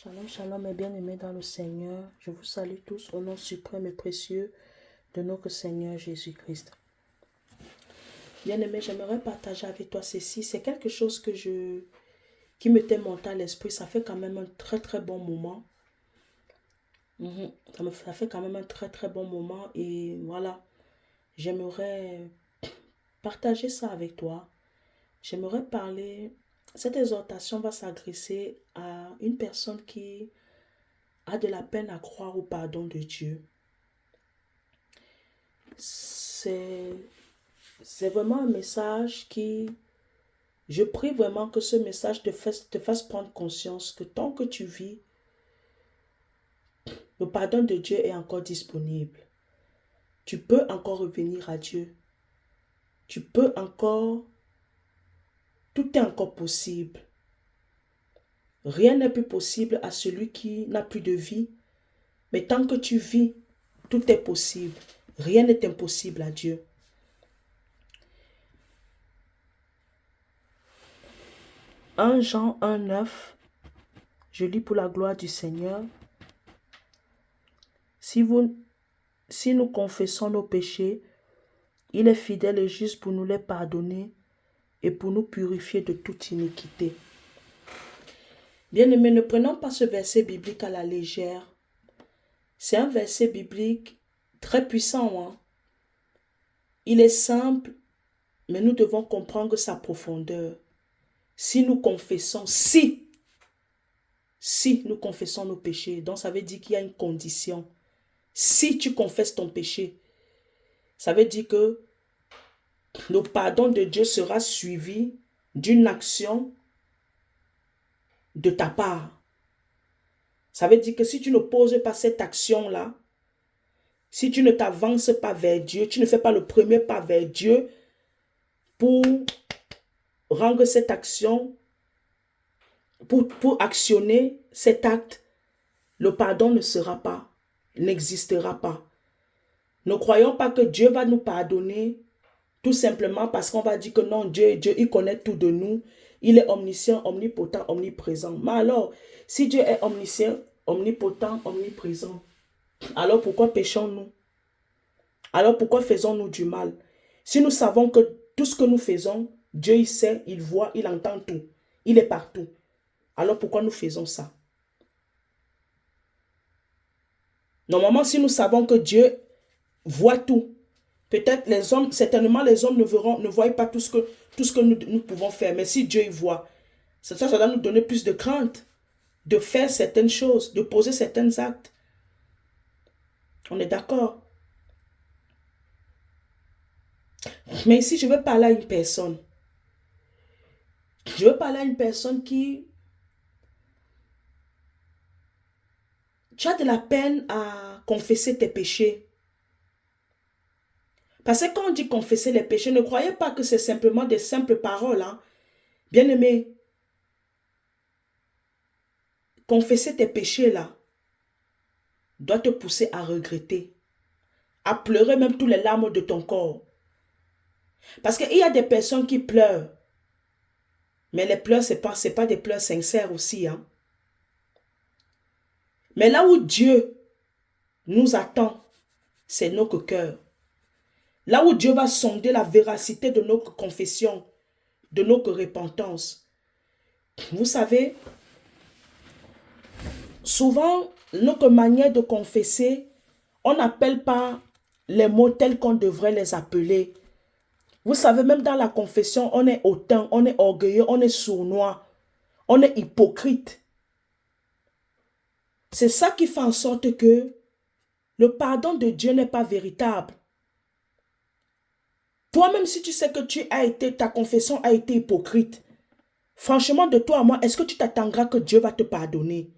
Shalom, shalom, mes bien-aimés dans le Seigneur. Je vous salue tous au nom suprême et précieux de notre Seigneur Jésus-Christ. Bien-aimé, j'aimerais partager avec toi ceci. C'est quelque chose qui me t'est monté à l'esprit. Ça fait quand même un très bon moment. Ça fait quand même un très bon moment. Et voilà, j'aimerais partager ça avec toi. J'aimerais parler. Cette exhortation va s'adresser à une personne qui a de la peine à croire au pardon de Dieu. C'est vraiment un message je prie vraiment que ce message te fasse prendre conscience que tant que tu vis, le pardon de Dieu est encore disponible. Tu peux encore revenir à Dieu. Tu peux encore, tout est encore possible. Rien n'est plus possible à celui qui n'a plus de vie. Mais tant que tu vis, tout est possible. Rien n'est impossible à Dieu. 1 Jean 1,9, je lis pour la gloire du Seigneur. Si nous confessons nos péchés, il est fidèle et juste pour nous les pardonner et pour nous purifier de toute iniquité. Bien-aimés, ne prenons pas ce verset biblique à la légère. C'est un verset biblique très puissant. Il est simple, mais nous devons comprendre sa profondeur. Si nous confessons nos péchés, donc ça veut dire qu'il y a une condition. Si tu confesses ton péché, ça veut dire que le pardon de Dieu sera suivi d'une action de ta part. Ça veut dire que si tu ne poses pas cette action-là, si tu ne t'avances pas vers Dieu, tu ne fais pas le premier pas vers Dieu pour rendre cette action, pour actionner cet acte, le pardon n'existera pas. Ne croyons pas que Dieu va nous pardonner tout simplement parce qu'on va dire que non, Dieu, il connaît tout de nous. Il est omniscient, omnipotent, omniprésent. Mais alors, si Dieu est omniscient, omnipotent, omniprésent, alors pourquoi péchons-nous? Alors pourquoi faisons-nous du mal? Si nous savons que tout ce que nous faisons, Dieu il sait, il voit, il entend tout. Il est partout. Alors pourquoi nous faisons ça? Normalement, si nous savons que Dieu voit tout, peut-être les hommes, certainement les hommes ne voient pas tout ce que nous pouvons faire. Mais si Dieu y voit, ça doit nous donner plus de crainte de faire certaines choses, de poser certains actes. On est d'accord? Mais ici, je veux parler à une personne. Je veux parler à une personne qui... Tu as de la peine à confesser tes péchés. Parce que quand on dit confesser les péchés, ne croyez pas que c'est simplement des simples paroles. Bien-aimé, confesser tes péchés là doit te pousser à regretter, à pleurer même tous les larmes de ton corps. Parce qu'il y a des personnes qui pleurent. Mais les pleurs, ce n'est pas des pleurs sincères aussi. Mais là où Dieu nous attend, c'est notre cœur. Là où Dieu va sonder la véracité de notre confession, de notre repentance. Vous savez, souvent, notre manière de confesser, on n'appelle pas les mots tels qu'on devrait les appeler. Vous savez, même dans la confession, on est hautain, on est orgueilleux, on est sournois, on est hypocrite. C'est ça qui fait en sorte que le pardon de Dieu n'est pas véritable. Toi-même, si tu sais que ta confession a été hypocrite, franchement, de toi à moi, est-ce que tu t'attendras que Dieu va te pardonner?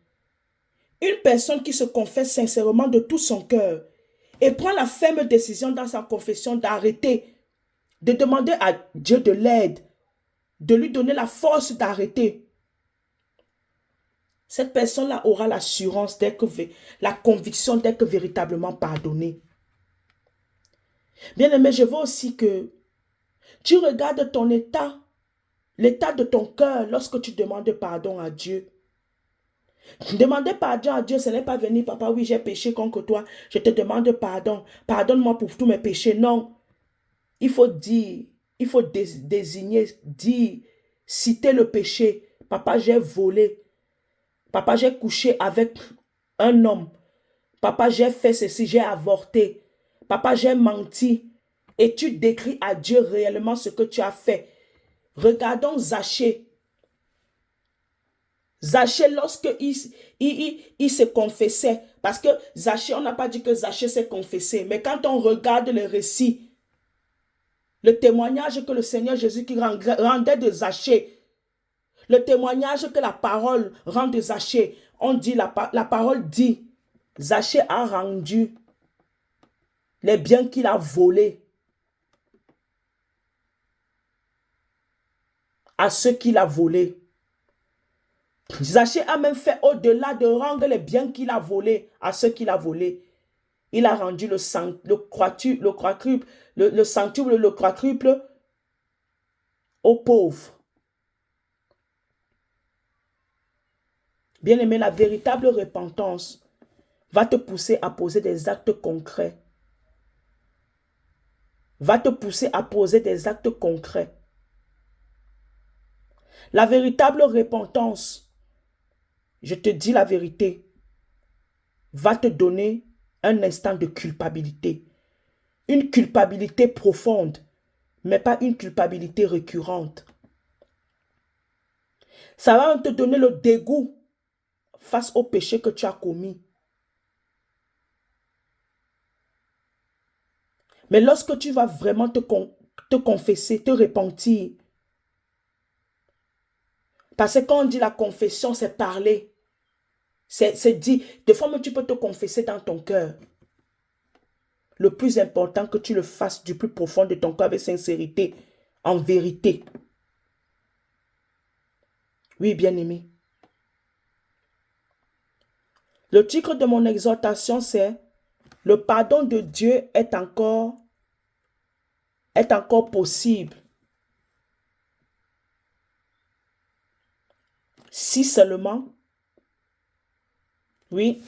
Une personne qui se confesse sincèrement de tout son cœur et prend la ferme décision dans sa confession d'arrêter, de demander à Dieu de l'aide, de lui donner la force d'arrêter. Cette personne-là aura l'assurance, la conviction d'être véritablement pardonnée. Bien-aimé, je veux aussi que tu regardes ton état, l'état de ton cœur lorsque tu demandes pardon à Dieu. Demandez pardon à Dieu, ce n'est pas venir, papa, oui, j'ai péché contre toi, je te demande pardon. Pardonne-moi pour tous mes péchés. Non, il faut dire, il faut désigner, dire, citer le péché. Papa, j'ai volé. Papa, j'ai couché avec un homme. Papa, j'ai fait ceci, j'ai avorté. Papa, j'ai menti. Et tu décris à Dieu réellement ce que tu as fait. Regardons Zachée. Zachée, lorsque il se confessait, parce que Zachée, on n'a pas dit que Zachée s'est confessé, mais quand on regarde le récit, le témoignage que le Seigneur Jésus qui rendait de Zachée, le témoignage que la parole rend de Zachée, on dit, la parole dit, Zachée a rendu les biens qu'il a volés à ceux qu'il a volés. Zachée a même fait au-delà de rendre les biens qu'il a volés à ceux qu'il a volés. Il a rendu le centuple, le quadruple aux pauvres. Bien-aimé, la véritable repentance va te pousser à poser des actes concrets. Va te pousser à poser des actes concrets. La véritable repentance, je te dis la vérité, va te donner un instant de culpabilité. Une culpabilité profonde, mais pas une culpabilité récurrente. Ça va te donner le dégoût face au péché que tu as commis. Mais lorsque tu vas vraiment te confesser, te repentir, parce que quand on dit la confession, c'est parler. C'est dit. Des fois, tu peux te confesser dans ton cœur. Le plus important, que tu le fasses du plus profond de ton cœur avec sincérité, en vérité. Oui, bien-aimé. Le titre de mon exhortation, c'est « Le pardon de Dieu est encore possible. Si seulement, oui,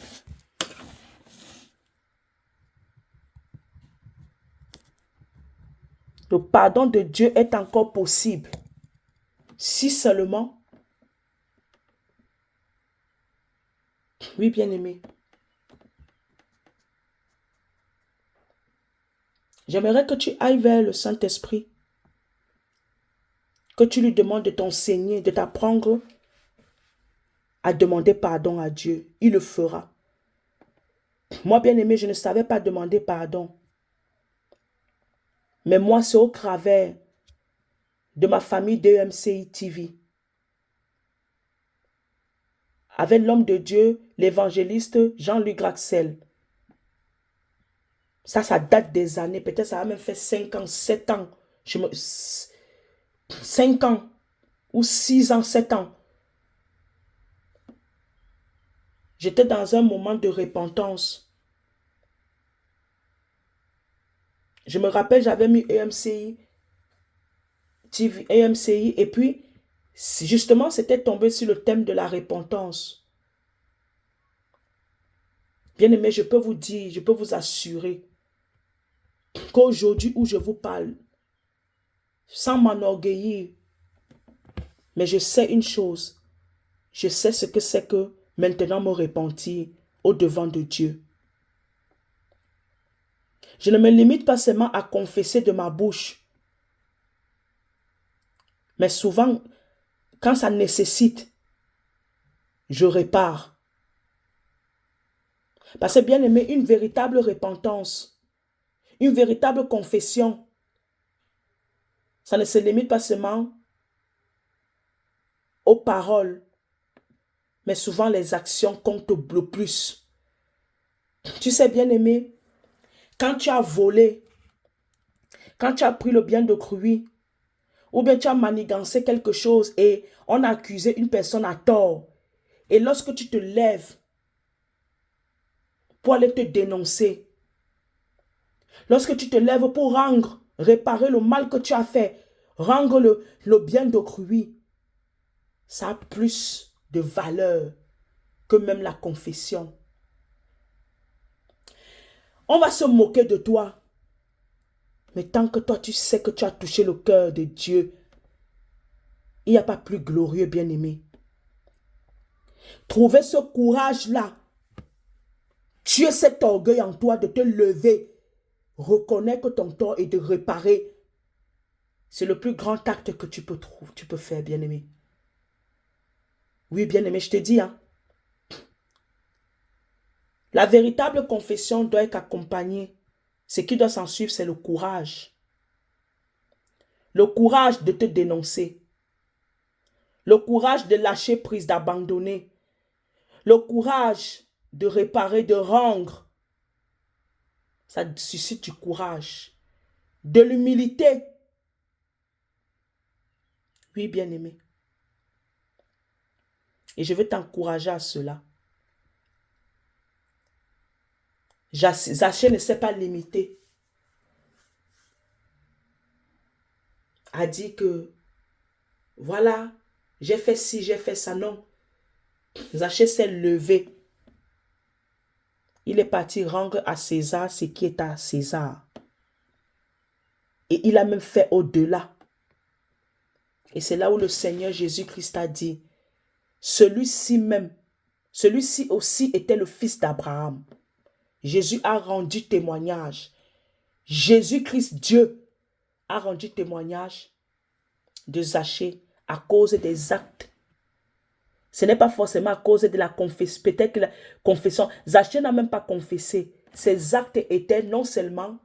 le pardon de Dieu est encore possible. Si seulement, oui, bien-aimé. J'aimerais que tu ailles vers le Saint-Esprit, que tu lui demandes de t'enseigner, de t'apprendre à demander pardon à Dieu. Il le fera. Moi, bien-aimé, je ne savais pas demander pardon. Mais moi, c'est au travers de ma famille d'EMCI TV, avec l'homme de Dieu, l'évangéliste Jean-Luc Graxel. Ça date des années. Peut-être ça a même fait 5 ans, 7 ans. 5 ans ou 6 ans, 7 ans. J'étais dans un moment de repentance. Je me rappelle, j'avais mis EMCI TV, EMCI, et puis, justement, c'était tombé sur le thème de la repentance. Bien-aimé, je peux vous dire, je peux vous assurer qu'aujourd'hui où je vous parle, sans m'enorgueillir, mais je sais une chose, je sais ce que c'est que maintenant me repentir au-devant de Dieu. Je ne me limite pas seulement à confesser de ma bouche, mais souvent, quand ça nécessite, je répare. Parce que bien aimé, une véritable repentance, une véritable confession, ça ne se limite pas seulement aux paroles, mais souvent les actions comptent le plus. Tu sais, bien aimé, quand tu as volé, quand tu as pris le bien d'autrui, ou bien tu as manigancé quelque chose et on a accusé une personne à tort, et lorsque tu te lèves pour aller te dénoncer, lorsque tu te lèves pour réparer le mal que tu as fait, rendre le bien d'autrui, ça a plus de valeur que même la confession. On va se moquer de toi. Mais tant que toi, tu sais que tu as touché le cœur de Dieu, il n'y a pas plus glorieux, bien-aimé. Trouver ce courage-là. Tuer cet orgueil en toi de te lever. Reconnaître ton tort et de réparer. C'est le plus grand acte que tu peux faire, bien-aimé. Oui, bien-aimé, je te dis, hein. La véritable confession doit être accompagnée. Ce qui doit s'en suivre, c'est le courage. Le courage de te dénoncer. Le courage de lâcher prise, d'abandonner. Le courage de réparer, de rendre. Ça suscite du courage. De l'humilité. Oui, bien-aimé. Et je veux t'encourager à cela. Zachée ne s'est pas limité à dire que voilà, j'ai fait ci, j'ai fait ça. Non. Zachée s'est levé. Il est parti rendre à César ce qui est à César. Et il a même fait au-delà. Et c'est là où le Seigneur Jésus-Christ a dit, celui-ci aussi était le fils d'Abraham. Jésus a rendu témoignage. Jésus-Christ, Dieu, a rendu témoignage de Zachée à cause des actes. Ce n'est pas forcément à cause de la confession. Peut-être que la confession, Zachée n'a même pas confessé. Ses actes étaient non seulement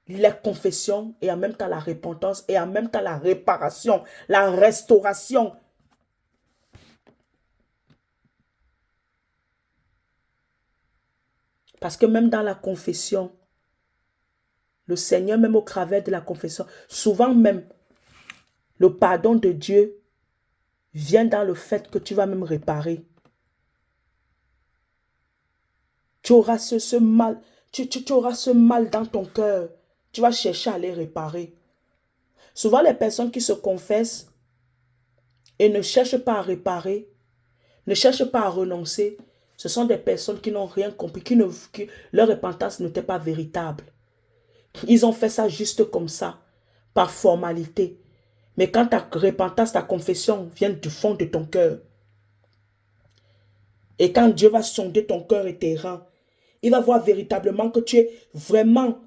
la confession et en même temps la repentance et en même temps la réparation, la restauration. Parce que même dans la confession, le Seigneur, même au travers de la confession, souvent même, le pardon de Dieu vient dans le fait que tu vas même réparer. Tu auras ce mal, tu auras ce mal dans ton cœur. Tu vas chercher à les réparer. Souvent, les personnes qui se confessent et ne cherchent pas à réparer, ne cherchent pas à renoncer, ce sont des personnes qui n'ont rien compris, leur repentance n'était pas véritable. Ils ont fait ça juste comme ça, par formalité. Mais quand ta repentance, ta confession vient du fond de ton cœur, et quand Dieu va sonder ton cœur et tes reins, il va voir véritablement que tu es vraiment,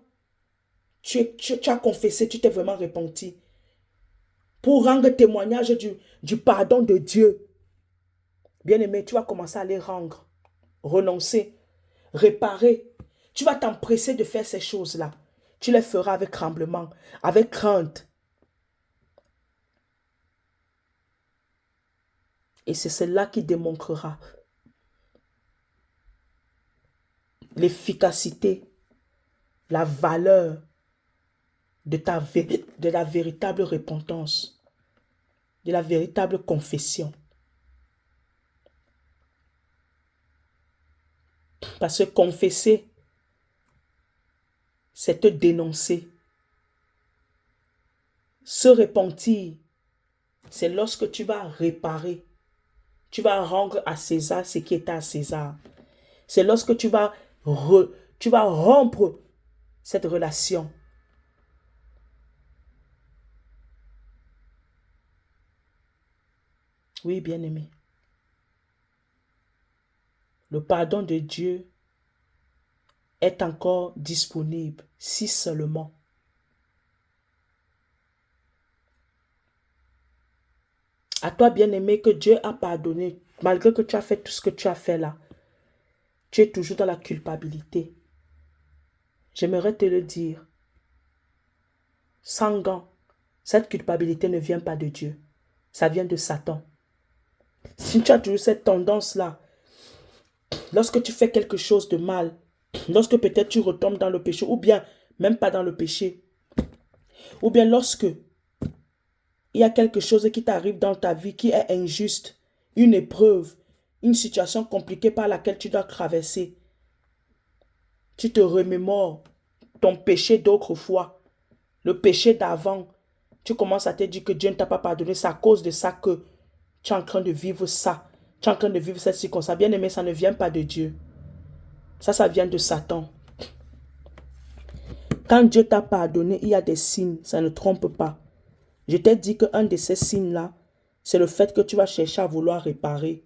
tu as confessé, tu t'es vraiment repenti. Pour rendre témoignage du pardon de Dieu. Bien-aimé, tu vas commencer à les rendre, renoncer, réparer. Tu vas t'empresser de faire ces choses-là. Tu les feras avec tremblement, avec crainte. Et c'est cela qui démontrera l'efficacité, la valeur de la véritable repentance, de la véritable confession. Parce que confesser, c'est te dénoncer. Se repentir, c'est lorsque tu vas réparer. Tu vas rendre à César ce qui est à César. C'est lorsque tu vas rompre cette relation. Oui, bien-aimé. Le pardon de Dieu est encore disponible si seulement à toi, bien-aimé, que Dieu a pardonné, malgré que tu as fait tout ce que tu as fait là, tu es toujours dans la culpabilité. J'aimerais te le dire. Sans gants, cette culpabilité ne vient pas de Dieu. Ça vient de Satan. Si tu as toujours cette tendance-là, lorsque tu fais quelque chose de mal, lorsque peut-être tu retombes dans le péché, ou bien même pas dans le péché, ou bien lorsque il y a quelque chose qui t'arrive dans ta vie qui est injuste, une épreuve, une situation compliquée par laquelle tu dois traverser, tu te remémores ton péché d'autrefois, le péché d'avant, tu commences à te dire que Dieu ne t'a pas pardonné, c'est à cause de ça que tu es en train de vivre ça. Tu es en train de vivre cette circonstance. Bien aimé, ça ne vient pas de Dieu. Ça vient de Satan. Quand Dieu t'a pardonné, il y a des signes. Ça ne trompe pas. Je t'ai dit qu'un de ces signes-là, c'est le fait que tu vas chercher à vouloir réparer.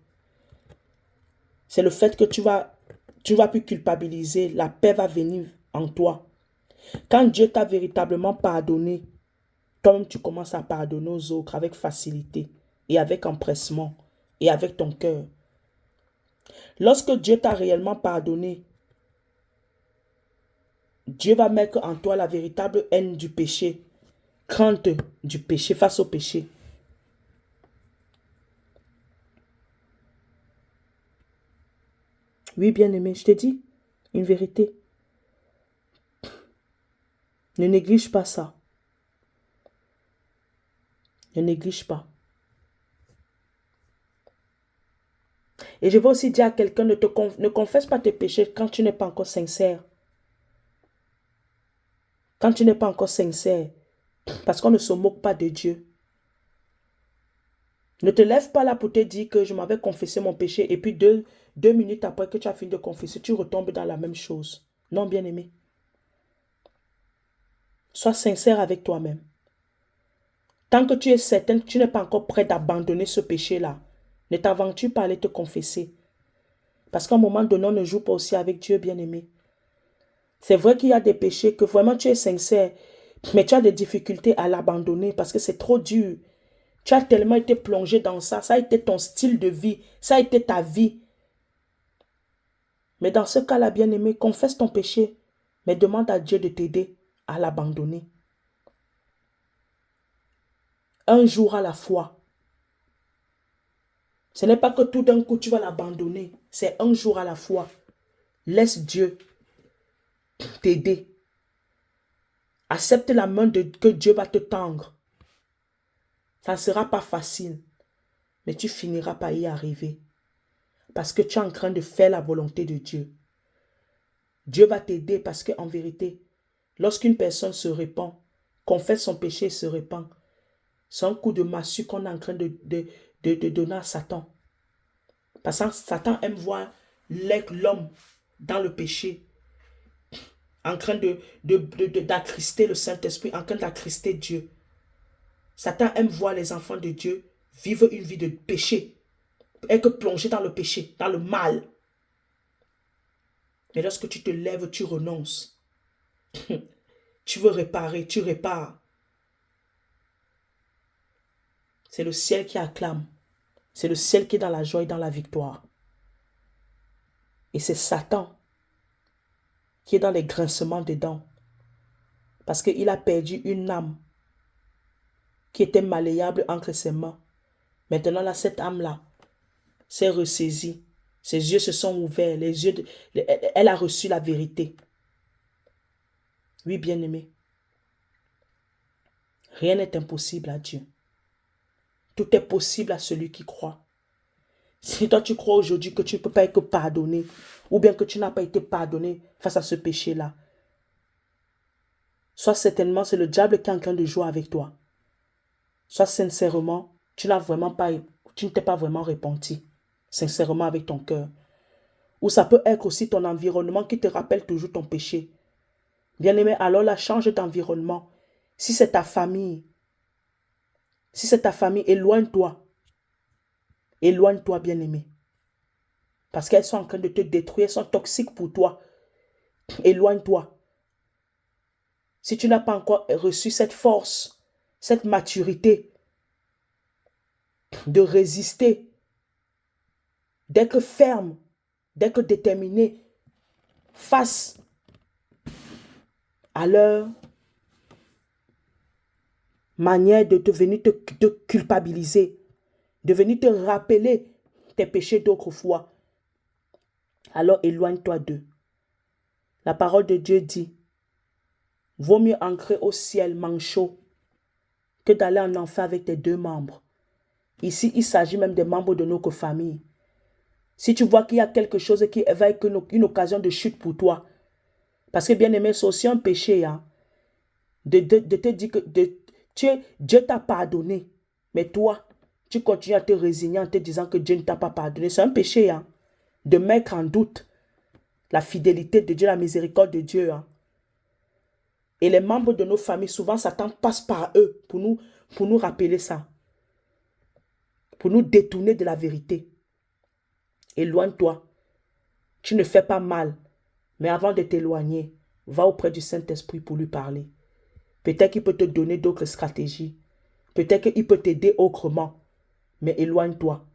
C'est le fait que tu vas plus culpabiliser. La paix va venir en toi. Quand Dieu t'a véritablement pardonné, toi-même tu commences à pardonner aux autres avec facilité et avec empressement et avec ton cœur. Lorsque Dieu t'a réellement pardonné, Dieu va mettre en toi la véritable haine du péché, crainte du péché face au péché. Oui, bien-aimé, je te dis une vérité. Ne néglige pas ça. Ne néglige pas. Et je vais aussi dire à quelqu'un, ne confesse pas tes péchés quand tu n'es pas encore sincère. Quand tu n'es pas encore sincère. Parce qu'on ne se moque pas de Dieu. Ne te lève pas là pour te dire que je m'avais confessé mon péché et puis deux minutes après que tu as fini de confesser, tu retombes dans la même chose. Non, bien-aimé. Sois sincère avec toi-même. Tant que tu es certain que tu n'es pas encore prêt d'abandonner ce péché-là, ne t'aventure pas à aller te confesser. Parce qu'à un moment donné, on ne joue pas aussi avec Dieu, bien-aimé. C'est vrai qu'il y a des péchés que vraiment tu es sincère, mais tu as des difficultés à l'abandonner parce que c'est trop dur. Tu as tellement été plongé dans ça. Ça a été ton style de vie. Ça a été ta vie. Mais dans ce cas-là, bien-aimé, confesse ton péché, mais demande à Dieu de t'aider à l'abandonner. Un jour à la fois. Ce n'est pas que tout d'un coup tu vas l'abandonner. C'est un jour à la fois. Laisse Dieu t'aider. Accepte la main que Dieu va te tendre. Ça ne sera pas facile, mais tu finiras par y arriver. Parce que tu es en train de faire la volonté de Dieu. Dieu va t'aider parce qu'en vérité, lorsqu'une personne se répand, confesse son péché et se répand, c'est un coup de massue qu'on est en train de donner à Satan. Parce que Satan aime voir l'homme dans le péché, en train d'attrister le Saint-Esprit, en train d'attrister Dieu. Satan aime voir les enfants de Dieu vivre une vie de péché, être plongé dans le péché, dans le mal. Mais lorsque tu te lèves, tu renonces. Tu veux réparer, tu répares. C'est le ciel qui acclame. C'est le ciel qui est dans la joie et dans la victoire. Et c'est Satan qui est dans les grincements des dents. Parce qu'il a perdu une âme qui était malléable entre ses mains. Maintenant, là, cette âme-là s'est ressaisie. Ses yeux se sont ouverts. Elle a reçu la vérité. Oui, bien-aimé. Rien n'est impossible à Dieu. Tout est possible à celui qui croit. Si toi tu crois aujourd'hui que tu ne peux pas être pardonné, ou bien que tu n'as pas été pardonné face à ce péché-là, soit certainement c'est le diable qui est en train de jouer avec toi. Soit sincèrement, tu ne t'es pas vraiment repenti. Sincèrement avec ton cœur. Ou ça peut être aussi ton environnement qui te rappelle toujours ton péché. Bien-aimé, alors là, change d'environnement. Si c'est ta famille, éloigne-toi. Éloigne-toi, bien-aimé. Parce qu'elles sont en train de te détruire, elles sont toxiques pour toi. Éloigne-toi. Si tu n'as pas encore reçu cette force, cette maturité de résister, d'être ferme, d'être déterminé face à leur manière de venir te culpabiliser, de venir te rappeler tes péchés d'autrefois, alors éloigne-toi d'eux. La parole de Dieu dit, vaut mieux ancrer au ciel manchot que d'aller en enfer avec tes deux membres. Ici, il s'agit même des membres de notre famille. Si tu vois qu'il y a quelque chose qui va être une occasion de chute pour toi, parce que bien aimé, c'est aussi un péché, hein, de te dire que Dieu t'a pardonné, mais toi, tu continues à te résigner en te disant que Dieu ne t'a pas pardonné. C'est un péché, hein, de mettre en doute la fidélité de Dieu, la miséricorde de Dieu. Hein. Et les membres de nos familles, souvent, Satan passe par eux pour nous rappeler ça. Pour nous détourner de la vérité. Éloigne-toi. Tu ne fais pas mal. Mais avant de t'éloigner, va auprès du Saint-Esprit pour lui parler. Peut-être qu'il peut te donner d'autres stratégies. Peut-être qu'il peut t'aider autrement. Mais éloigne-toi.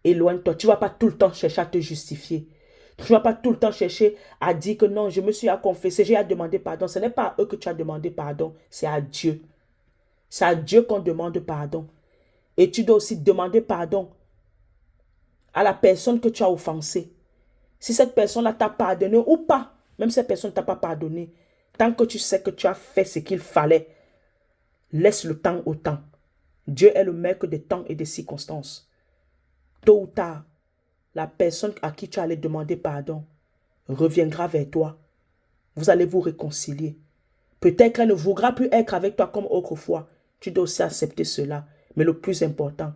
Éloigne-toi. Tu ne vas pas tout le temps chercher à te justifier. Tu ne vas pas tout le temps chercher à dire que non, je me suis à confesser, j'ai à demander pardon. Ce n'est pas à eux que tu as demandé pardon, c'est à Dieu. C'est à Dieu qu'on demande pardon. Et tu dois aussi demander pardon à la personne que tu as offensée. Si cette personne-là t'a pardonné ou pas, même si cette personne ne t'a pas pardonné, tant que tu sais que tu as fait ce qu'il fallait, laisse le temps au temps. Dieu est le maître des temps et des circonstances. Tôt ou tard, la personne à qui tu allais demander pardon reviendra vers toi. Vous allez vous réconcilier. Peut-être qu'elle ne voudra plus être avec toi comme autrefois. Tu dois aussi accepter cela. Mais le plus important,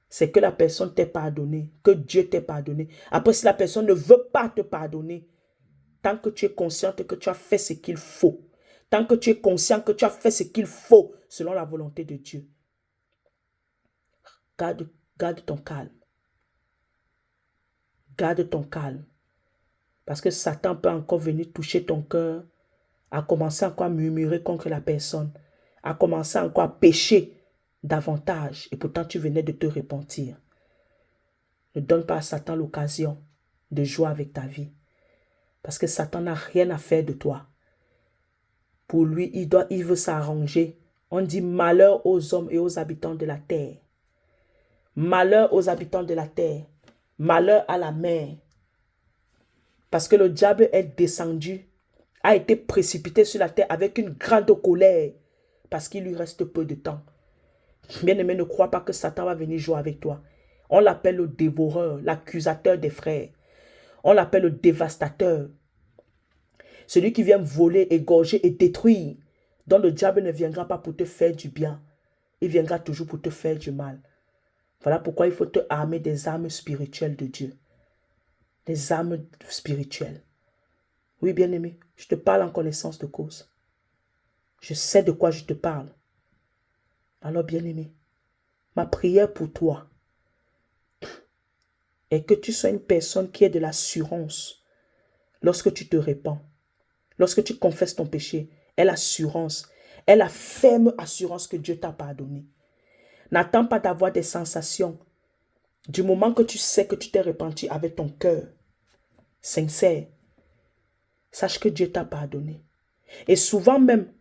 c'est que la personne t'ait pardonné, que Dieu t'ait pardonné. Après, si la personne ne veut pas te pardonner, tant que tu es consciente que tu as fait ce qu'il faut, tant que tu es conscient que tu as fait ce qu'il faut selon la volonté de Dieu, garde ton calme. Garde ton calme. Parce que Satan peut encore venir toucher ton cœur, à commencer encore à murmurer contre la personne, à commencer encore à pécher davantage. Et pourtant, tu venais de te repentir. Ne donne pas à Satan l'occasion de jouer avec ta vie. Parce que Satan n'a rien à faire de toi. Pour lui, il veut s'arranger. On dit malheur aux hommes et aux habitants de la terre. Malheur aux habitants de la terre. Malheur à la mer. Parce que le diable est descendu, a été précipité sur la terre avec une grande colère. Parce qu'il lui reste peu de temps. Bien-aimé, ne crois pas que Satan va venir jouer avec toi. On l'appelle le dévoreur, l'accusateur des frères. On l'appelle le dévastateur. Celui qui vient voler, égorger et détruire. Donc le diable ne viendra pas pour te faire du bien. Il viendra toujours pour te faire du mal. Voilà pourquoi il faut te armer des armes spirituelles de Dieu. Des armes spirituelles. Oui, bien-aimé, je te parle en connaissance de cause. Je sais de quoi je te parle. Alors, bien-aimé, ma prière pour toi est que tu sois une personne qui ait de l'assurance lorsque tu te répands, lorsque tu confesses ton péché. Aie l'assurance, aie la ferme assurance que Dieu t'a pardonné. N'attends pas d'avoir des sensations. Du moment que tu sais que tu t'es repenti avec ton cœur sincère, sache que Dieu t'a pardonné. Et souvent même,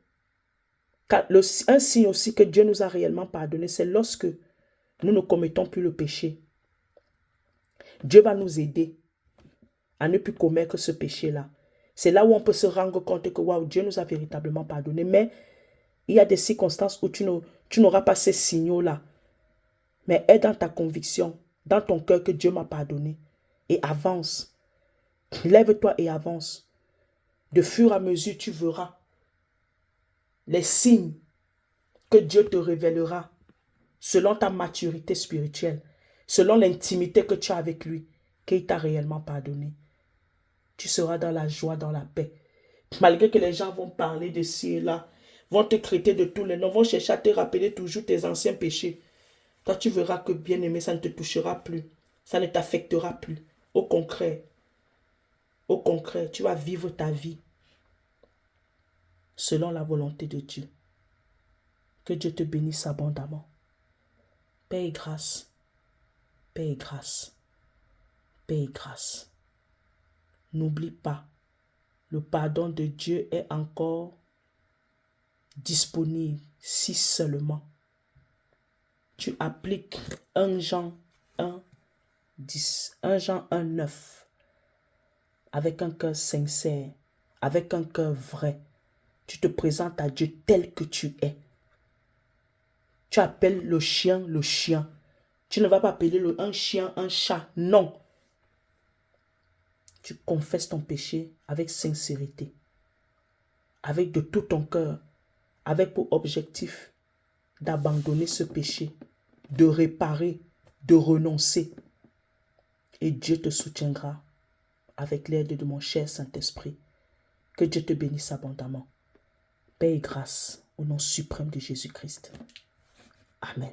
un signe aussi que Dieu nous a réellement pardonné, c'est lorsque nous ne commettons plus le péché. Dieu va nous aider à ne plus commettre ce péché-là. C'est là où on peut se rendre compte que wow, Dieu nous a véritablement pardonné. Mais il y a des circonstances où tu n'auras pas ces signaux-là. Mais aie dans ta conviction, dans ton cœur que Dieu m'a pardonné. Et avance. Lève-toi et avance. De fur et à mesure, tu verras les signes que Dieu te révélera selon ta maturité spirituelle, selon l'intimité que tu as avec lui, qu'il t'a réellement pardonné. Tu seras dans la joie, dans la paix. Malgré que les gens vont parler de ci et là, vont te traiter de tous les noms, vont chercher à te rappeler toujours tes anciens péchés. Toi, tu verras que, bien-aimé, ça ne te touchera plus. Ça ne t'affectera plus. Au concret, tu vas vivre ta vie selon la volonté de Dieu. Que Dieu te bénisse abondamment. Paix et grâce. Paix et grâce. Paix et grâce. N'oublie pas, le pardon de Dieu est encore disponible si seulement tu appliques 1 Jean 1, 10, 1 Jean 1, 9 avec un cœur sincère, avec un cœur vrai. Tu te présentes à Dieu tel que tu es. Tu appelles le chien. Tu ne vas pas appeler un chien un chat. Non. Tu confesses ton péché avec sincérité, avec de tout ton cœur, avec pour objectif d'abandonner ce péché, de réparer, de renoncer. Et Dieu te soutiendra avec l'aide de mon cher Saint-Esprit. Que Dieu te bénisse abondamment. Paix et grâce au nom suprême de Jésus-Christ. Amen.